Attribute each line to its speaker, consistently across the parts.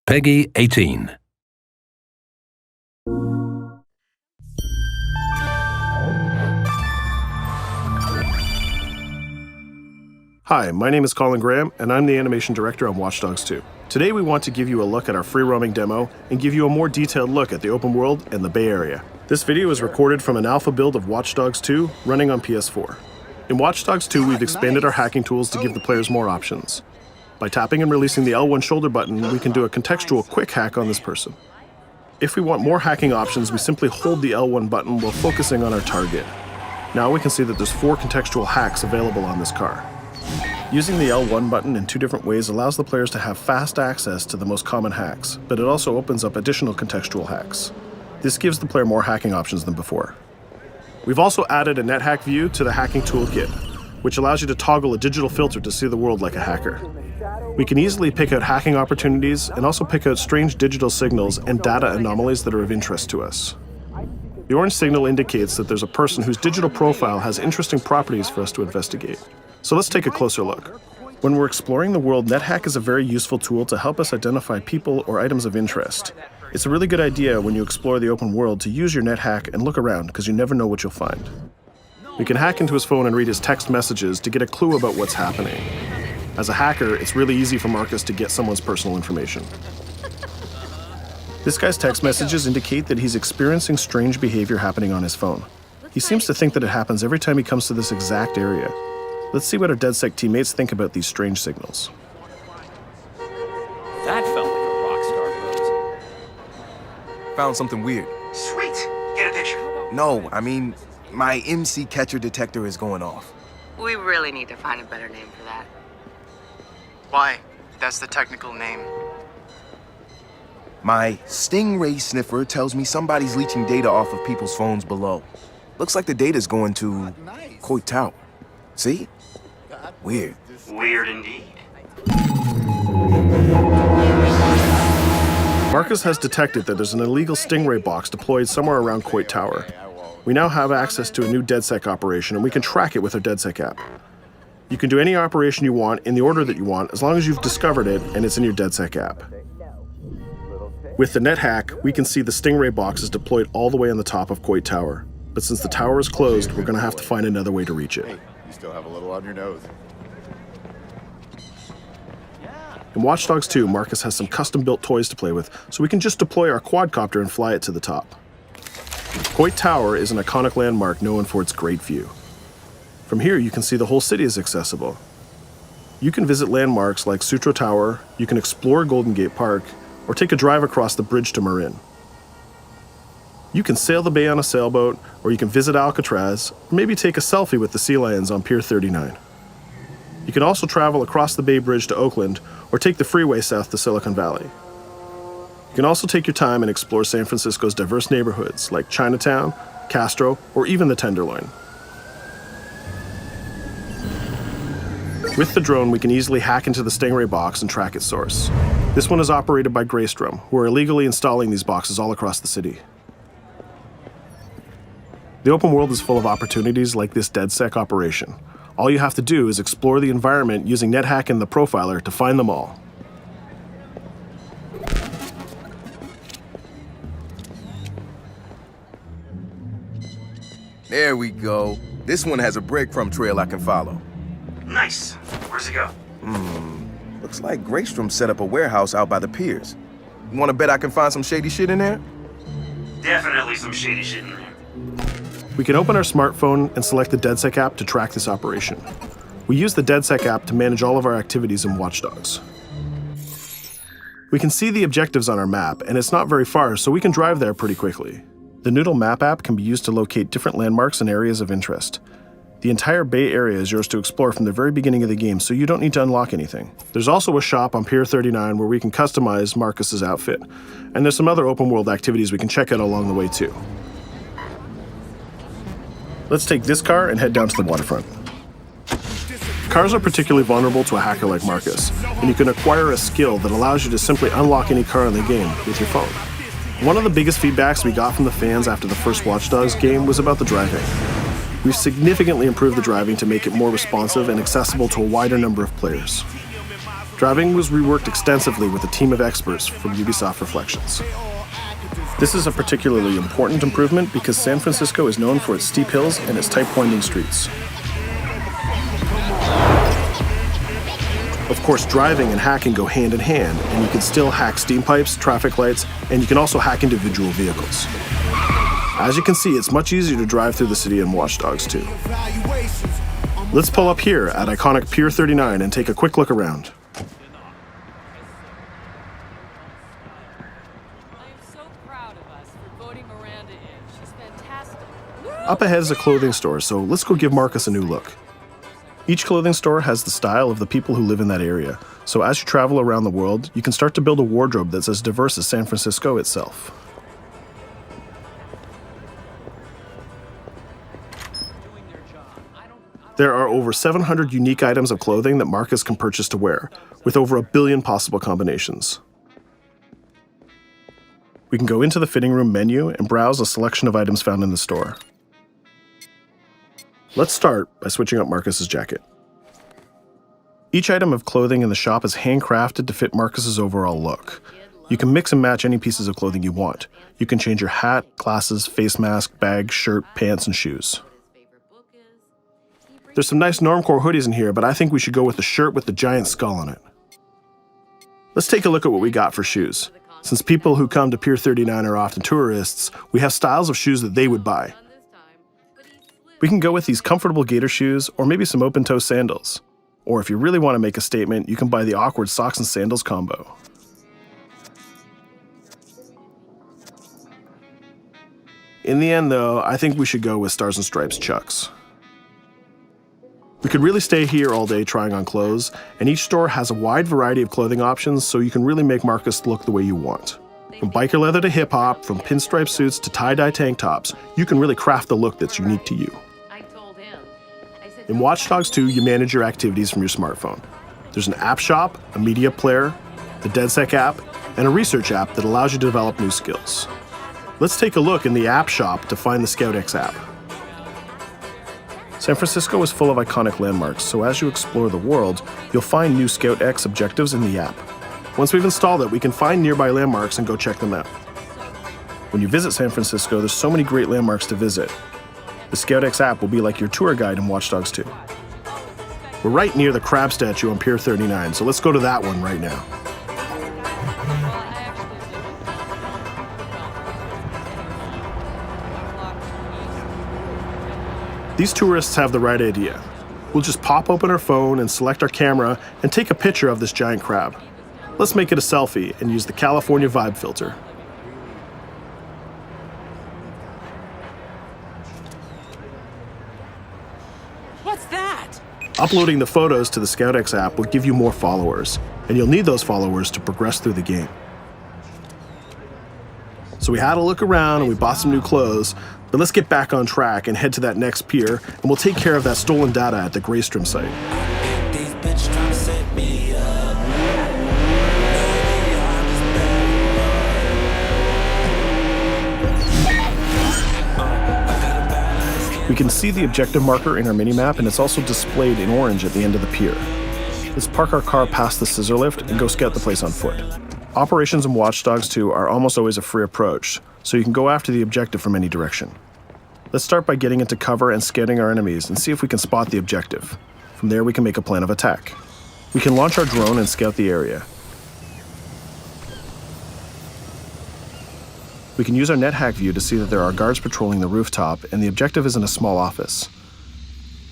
Speaker 1: Peggy 18.
Speaker 2: Hi, my name is Colin Graham, and I'm the animation director on Watch Dogs 2. Today we want to give you a look at our free-roaming demo and give you a more detailed look at the open world and the Bay Area. This video is recorded from an alpha build of Watch Dogs 2 running on PS4. In Watch Dogs 2, we've expanded our hacking tools to give the players more options. By tapping and releasing the L1 shoulder button, we can do a contextual quick hack on this person. If we want more hacking options, we simply hold the L1 button while focusing on our target. Now we can see that there's 4 contextual hacks available on this car. Using the L1 button in 2 different ways allows the players to have fast access to the most common hacks, but it also opens up additional contextual hacks. This gives the player more hacking options than before. We've also added a NetHack view to the hacking toolkit, which allows you to toggle a digital filter to see the world like a hacker. We can easily pick out hacking opportunities and also pick out strange digital signals and data anomalies that are of interest to us. The orange signal indicates that there's a person whose digital profile has interesting properties for us to investigate. So let's take a closer look. When we're exploring the world, NetHack is a very useful tool to help us identify people or items of interest. It's a really good idea when you explore the open world to use your NetHack and look around, because you never know what you'll find. We can hack into his phone and read his text messages to get a clue about what's happening. As a hacker, it's really easy for Marcus to get someone's personal information. This guy's text messages indicate that he's experiencing strange behavior happening on his phone. He seems to think that it happens every time he comes to this exact area. Let's see what our DedSec teammates think about these strange signals.
Speaker 3: That felt like a rock star pose.
Speaker 4: Found something weird.
Speaker 5: Sweet. Get a picture.
Speaker 4: No, I mean, my MC catcher detector is going off.
Speaker 6: We really need to find a better name for that.
Speaker 5: Why? That's the technical name.
Speaker 4: My Stingray sniffer tells me somebody's leeching data off of people's phones below. Looks like the data's going to Coit Tower. See? Weird.
Speaker 5: Weird indeed.
Speaker 2: Marcus has detected that there's an illegal Stingray box deployed somewhere around Coit Tower. We now have access to a new DedSec operation, and we can track it with our DedSec app. You can do any operation you want in the order that you want, as long as you've discovered it and it's in your DedSec app. With the NetHack, we can see the Stingray box is deployed all the way on the top of Coit Tower. But since the tower is closed, we're going to have to find another way to reach it.
Speaker 7: You still have a little on your nose.
Speaker 2: In Watch Dogs 2, Marcus has some custom-built toys to play with, so we can just deploy our quadcopter and fly it to the top. Coit Tower is an iconic landmark known for its great view. From here, you can see the whole city is accessible. You can visit landmarks like Sutro Tower, you can explore Golden Gate Park, or take a drive across the bridge to Marin. You can sail the bay on a sailboat, or you can visit Alcatraz, or maybe take a selfie with the sea lions on Pier 39. You can also travel across the Bay Bridge to Oakland, or take the freeway south to Silicon Valley. You can also take your time and explore San Francisco's diverse neighborhoods like Chinatown, Castro, or even the Tenderloin. With the drone, we can easily hack into the Stingray box and track its source. This one is operated by Greystrom, who are illegally installing these boxes all across the city. The open world is full of opportunities like this DedSec operation. All you have to do is explore the environment using NetHack and the profiler to find them all.
Speaker 4: There we go. This one has a breadcrumb trail I can follow.
Speaker 5: Nice. Where's it go?
Speaker 4: Looks like Greystrom set up a warehouse out by the piers. You wanna bet I can find some shady shit in there?
Speaker 5: Definitely some shady shit in there.
Speaker 2: We can open our smartphone and select the DedSec app to track this operation. We use the DedSec app to manage all of our activities in Watch Dogs. We can see the objectives on our map, and it's not very far, so we can drive there pretty quickly. The Noodle Map app can be used to locate different landmarks and areas of interest. The entire Bay Area is yours to explore from the very beginning of the game, so you don't need to unlock anything. There's also a shop on Pier 39 where we can customize Marcus's outfit, and there's some other open world activities we can check out along the way too. Let's take this car and head down to the waterfront. Cars are particularly vulnerable to a hacker like Marcus, and you can acquire a skill that allows you to simply unlock any car in the game with your phone. One of the biggest feedbacks we got from the fans after the first Watch Dogs game was about the driving. We've significantly improved the driving to make it more responsive and accessible to a wider number of players. Driving was reworked extensively with a team of experts from Ubisoft Reflections. This is a particularly important improvement because San Francisco is known for its steep hills and its tight winding streets. Of course, driving and hacking go hand in hand, and you can still hack steam pipes, traffic lights, and you can also hack individual vehicles. As you can see, it's much easier to drive through the city in Watch Dogs 2. Let's pull up here at iconic Pier 39 and take a quick look around. Up ahead is a clothing store, so let's go give Marcus a new look. Each clothing store has the style of the people who live in that area, so as you travel around the world, you can start to build a wardrobe that's as diverse as San Francisco itself. There are over 700 unique items of clothing that Marcus can purchase to wear, with over 1 billion possible combinations. We can go into the fitting room menu and browse a selection of items found in the store. Let's start by switching up Marcus's jacket. Each item of clothing in the shop is handcrafted to fit Marcus's overall look. You can mix and match any pieces of clothing you want. You can change your hat, glasses, face mask, bag, shirt, pants, and shoes. There's some nice normcore hoodies in here, but I think we should go with the shirt with the giant skull on it. Let's take a look at what we got for shoes. Since people who come to Pier 39 are often tourists, we have styles of shoes that they would buy. We can go with these comfortable gator shoes or maybe some open-toe sandals. Or if you really want to make a statement, you can buy the awkward socks and sandals combo. In the end though, I think we should go with Stars and Stripes Chucks. We could really stay here all day trying on clothes, and each store has a wide variety of clothing options so you can really make Marcus look the way you want. From biker leather to hip-hop, from pinstripe suits to tie-dye tank tops, you can really craft the look that's unique to you. In Watch Dogs 2, you manage your activities from your smartphone. There's an app shop, a media player, the DedSec app, and a research app that allows you to develop new skills. Let's take a look in the app shop to find the ctOS app. San Francisco is full of iconic landmarks, so as you explore the world, you'll find new ctOS objectives in the app. Once we've installed it, we can find nearby landmarks and go check them out. When you visit San Francisco, there's so many great landmarks to visit. The ctOS app will be like your tour guide in Watch Dogs 2. We're right near the crab statue on Pier 39, so let's go to that one right now. These tourists have the right idea. We'll just pop open our phone and select our camera and take a picture of this giant crab. Let's make it a selfie and use the California Vibe filter.
Speaker 1: What's that?
Speaker 2: Uploading the photos to the ctOS app will give you more followers, and you'll need those followers to progress through the game. So we had a look around and we bought some new clothes, but let's get back on track and head to that next pier, and we'll take care of that stolen data at the Greystrom site. We can see the objective marker in our minimap, and it's also displayed in orange at the end of the pier. Let's park our car past the scissor lift and go scout the place on foot. Operations in Watch Dogs 2 are almost always a free approach, so you can go after the objective from any direction. Let's start by getting into cover and scouting our enemies and see if we can spot the objective. From there we can make a plan of attack. We can launch our drone and scout the area. We can use our NetHack view to see that there are guards patrolling the rooftop, and the objective is in a small office.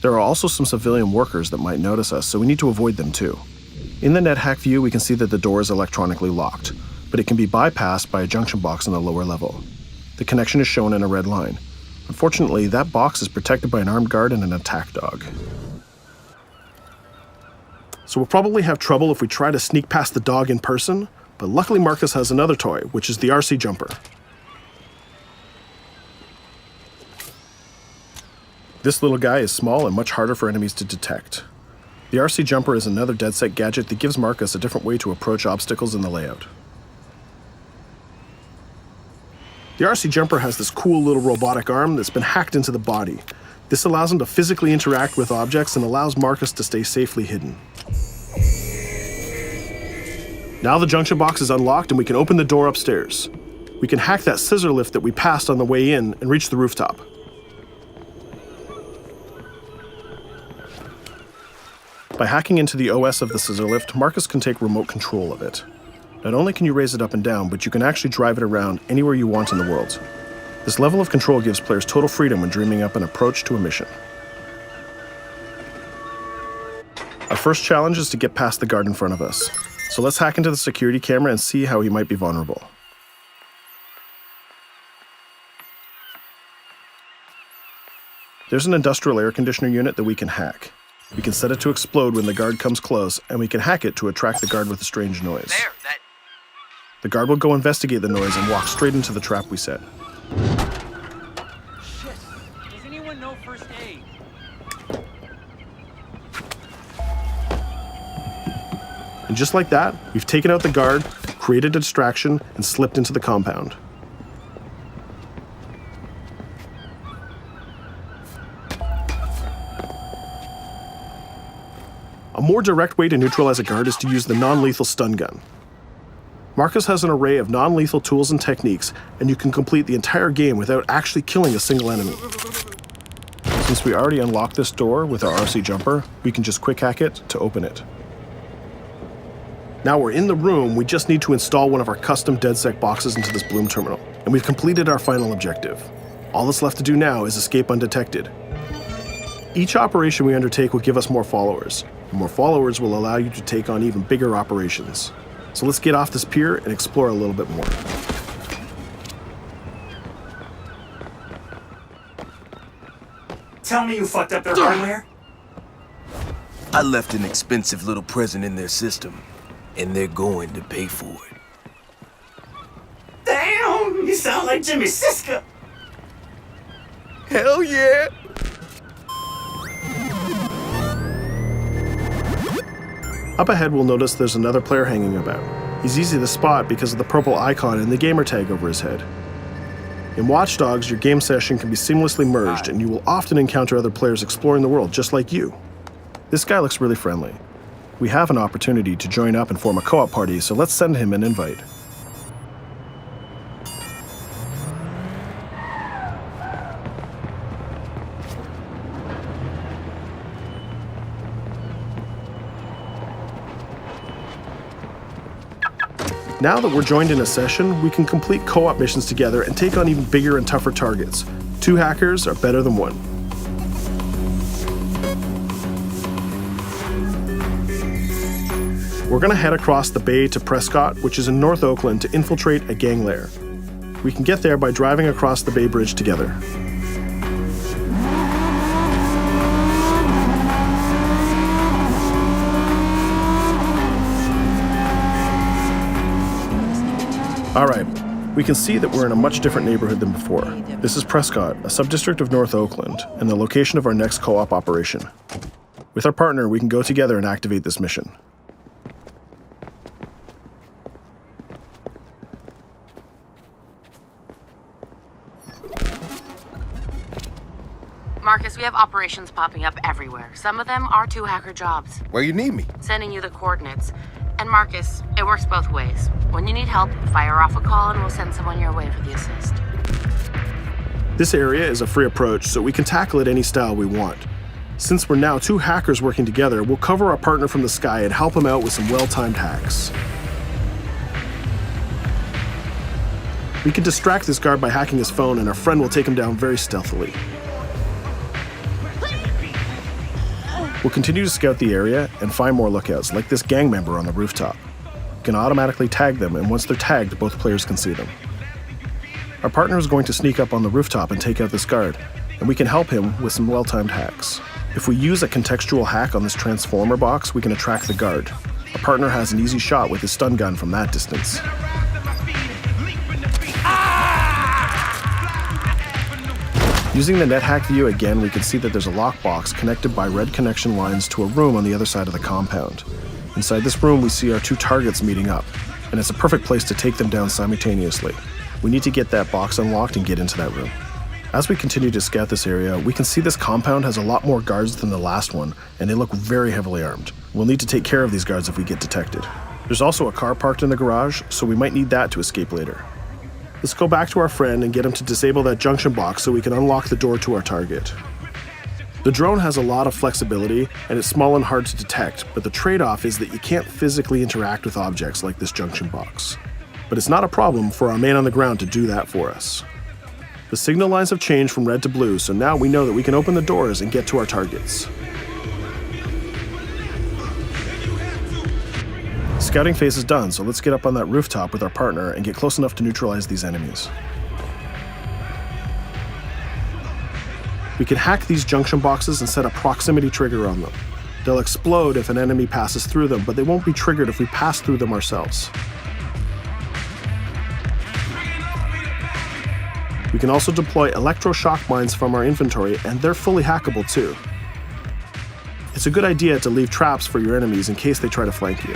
Speaker 2: There are also some civilian workers that might notice us, so we need to avoid them too. In the NetHack view, we can see that the door is electronically locked, but it can be bypassed by a junction box on the lower level. The connection is shown in a red line. Unfortunately, that box is protected by an armed guard and an attack dog. So we'll probably have trouble if we try to sneak past the dog in person, but luckily Marcus has another toy, which is the RC jumper. This little guy is small and much harder for enemies to detect. The RC jumper is another DedSec gadget that gives Marcus a different way to approach obstacles in the layout. The RC jumper has this cool little robotic arm that's been hacked into the body. This allows him to physically interact with objects and allows Marcus to stay safely hidden. Now the junction box is unlocked and we can open the door upstairs. We can hack that scissor lift that we passed on the way in and reach the rooftop. By hacking into the OS of the scissor lift, Marcus can take remote control of it. Not only can you raise it up and down, but you can actually drive it around anywhere you want in the world. This level of control gives players total freedom when dreaming up an approach to a mission. Our first challenge is to get past the guard in front of us. So let's hack into the security camera and see how he might be vulnerable. There's an industrial air conditioner unit that we can hack. We can set it to explode when the guard comes close, and we can hack it to attract the guard with a strange noise. The guard will go investigate the noise and walk straight into the trap we set.
Speaker 1: Shit. Does anyone know first aid?
Speaker 2: And just like that, we've taken out the guard, created a distraction, and slipped into the compound. A more direct way to neutralize a guard is to use the non-lethal stun gun. Marcus has an array of non-lethal tools and techniques, and you can complete the entire game without actually killing a single enemy. Since we already unlocked this door with our RC jumper, we can just quick hack it to open it. Now we're in the room, we just need to install one of our custom DedSec boxes into this Bloom terminal, and we've completed our final objective. All that's left to do now is escape undetected. Each operation we undertake will give us more followers, and more followers will allow you to take on even bigger operations. So let's get off this pier and explore a little bit more.
Speaker 8: Tell me you fucked up their hardware?
Speaker 4: I left an expensive little present in their system, and they're going to pay for it.
Speaker 8: Damn, you sound like Jimmy Siska.
Speaker 4: Hell yeah!
Speaker 2: Up ahead, we'll notice there's another player hanging about. He's easy to spot because of the purple icon and the gamer tag over his head. In Watch Dogs, your game session can be seamlessly merged, and you will often encounter other players exploring the world just like you. This guy looks really friendly. We have an opportunity to join up and form a co-op party, so let's send him an invite. Now that we're joined in a session, we can complete co-op missions together and take on even bigger and tougher targets. 2 hackers are better than 1. We're gonna head across the bay to Prescott, which is in North Oakland, to infiltrate a gang lair. We can get there by driving across the Bay Bridge together. All right, we can see that we're in a much different neighborhood than before. This is Prescott, a subdistrict of North Oakland, and the location of our next co-op operation. With our partner, we can go together and activate this mission.
Speaker 6: Marcus, we have operations popping up everywhere. Some of them are 2 hacker jobs.
Speaker 4: Where you need me?
Speaker 6: Sending you the coordinates. And Marcus, it works both ways. When you need help, fire off a call and we'll send someone your way for the assist.
Speaker 2: This area is a free approach, so we can tackle it any style we want. Since we're now 2 hackers working together, we'll cover our partner from the sky and help him out with some well-timed hacks. We can distract this guard by hacking his phone, and our friend will take him down very stealthily. We'll continue to scout the area and find more lookouts, like this gang member on the rooftop. We can automatically tag them, and once they're tagged, both players can see them. Our partner is going to sneak up on the rooftop and take out this guard, and we can help him with some well-timed hacks. If we use a contextual hack on this transformer box, we can attract the guard. Our partner has an easy shot with his stun gun from that distance. Using the NetHack view again, we can see that there's a lockbox connected by red connection lines to a room on the other side of the compound. Inside this room, we see our 2 targets meeting up, and it's a perfect place to take them down simultaneously. We need to get that box unlocked and get into that room. As we continue to scout this area, we can see this compound has a lot more guards than the last one, and they look very heavily armed. We'll need to take care of these guards if we get detected. There's also a car parked in the garage, so we might need that to escape later. Let's go back to our friend and get him to disable that junction box so we can unlock the door to our target. The drone has a lot of flexibility, and it's small and hard to detect, but the trade-off is that you can't physically interact with objects like this junction box. But it's not a problem for our man on the ground to do that for us. The signal lines have changed from red to blue, so now we know that we can open the doors and get to our targets. Scouting phase is done, so let's get up on that rooftop with our partner and get close enough to neutralize these enemies. We can hack these junction boxes and set a proximity trigger on them. They'll explode if an enemy passes through them, but they won't be triggered if we pass through them ourselves. We can also deploy electroshock mines from our inventory, and they're fully hackable too. It's a good idea to leave traps for your enemies in case they try to flank you.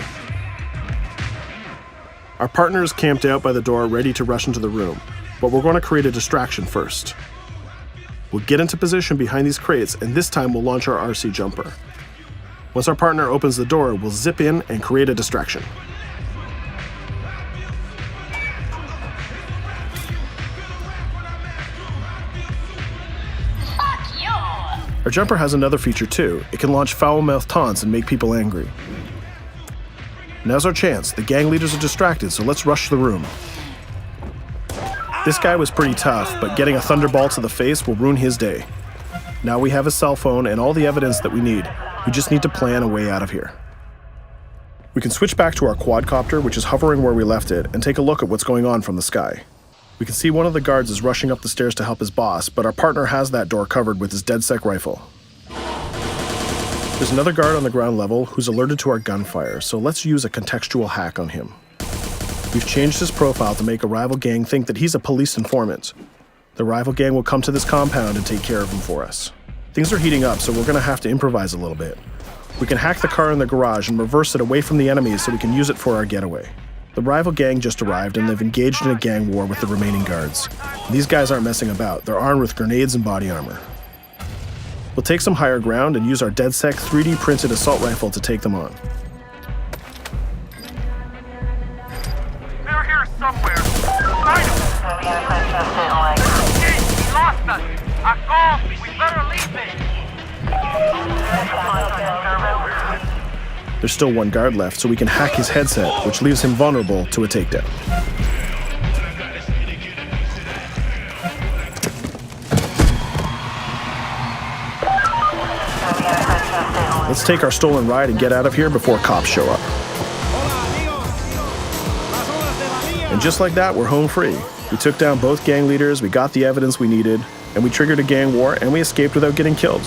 Speaker 2: Our partner is camped out by the door ready to rush into the room, but we're going to create a distraction first. We'll get into position behind these crates, and this time we'll launch our RC jumper. Once our partner opens the door, we'll zip in and create a distraction. Our jumper has another feature too. It can launch foul-mouthed taunts and make people angry. Now's our chance. The gang leaders are distracted, so let's rush the room. This guy was pretty tough, but getting a thunderbolt to the face will ruin his day. Now we have his cell phone and all the evidence that we need. We just need to plan a way out of here. We can switch back to our quadcopter, which is hovering where we left it, and take a look at what's going on from the sky. We can see one of the guards is rushing up the stairs to help his boss, but our partner has that door covered with his DedSec rifle. There's another guard on the ground level who's alerted to our gunfire, so let's use a contextual hack on him. We've changed his profile to make a rival gang think that he's a police informant. The rival gang will come to this compound and take care of him for us. Things are heating up, so we're going to have to improvise a little bit. We can hack the car in the garage and reverse it away from the enemies so we can use it for our getaway. The rival gang just arrived and they've engaged in a gang war with the remaining guards. These guys aren't messing about, they're armed with grenades and body armor. We'll take some higher ground and use our DedSec 3D printed assault rifle to take them on.
Speaker 1: They're here somewhere. Find them. Hey, he lost us. A call. We better leave it.
Speaker 2: There's still one guard left, so we can hack his headset, which leaves him vulnerable to a takedown. Let's take our stolen ride and get out of here before cops show up. And just like that, we're home free. We took down both gang leaders, we got the evidence we needed, and we triggered a gang war, and we escaped without getting killed.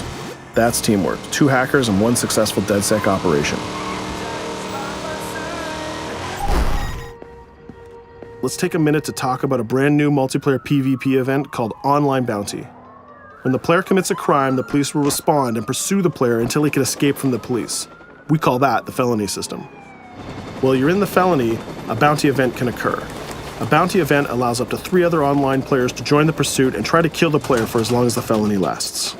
Speaker 2: That's teamwork. 2 hackers and 1 successful DedSec operation. Let's take a minute to talk about a brand new multiplayer PvP event called Online Bounty. When the player commits a crime, the police will respond and pursue the player until he can escape from the police. We call that the felony system. While you're in the felony, a bounty event can occur. A bounty event allows up to 3 other online players to join the pursuit and try to kill the player for as long as the felony lasts.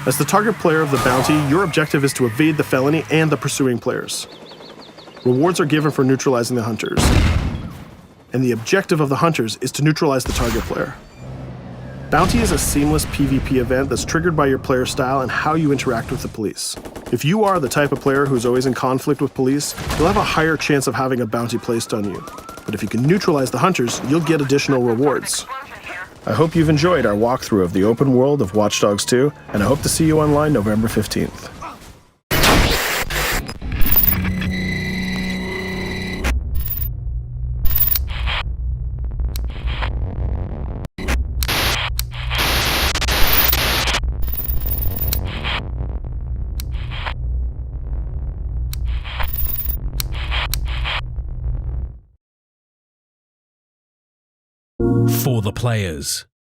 Speaker 2: As the target player of the bounty, your objective is to evade the felony and the pursuing players. Rewards are given for neutralizing the hunters. And the objective of the hunters is to neutralize the target player. Bounty is a seamless PvP event that's triggered by your player style and how you interact with the police. If you are the type of player who's always in conflict with police, you'll have a higher chance of having a bounty placed on you. But if you can neutralize the hunters, you'll get additional rewards. I hope you've enjoyed our walkthrough of the open world of Watch Dogs 2, and I hope to see you online November 15th.
Speaker 9: For the players.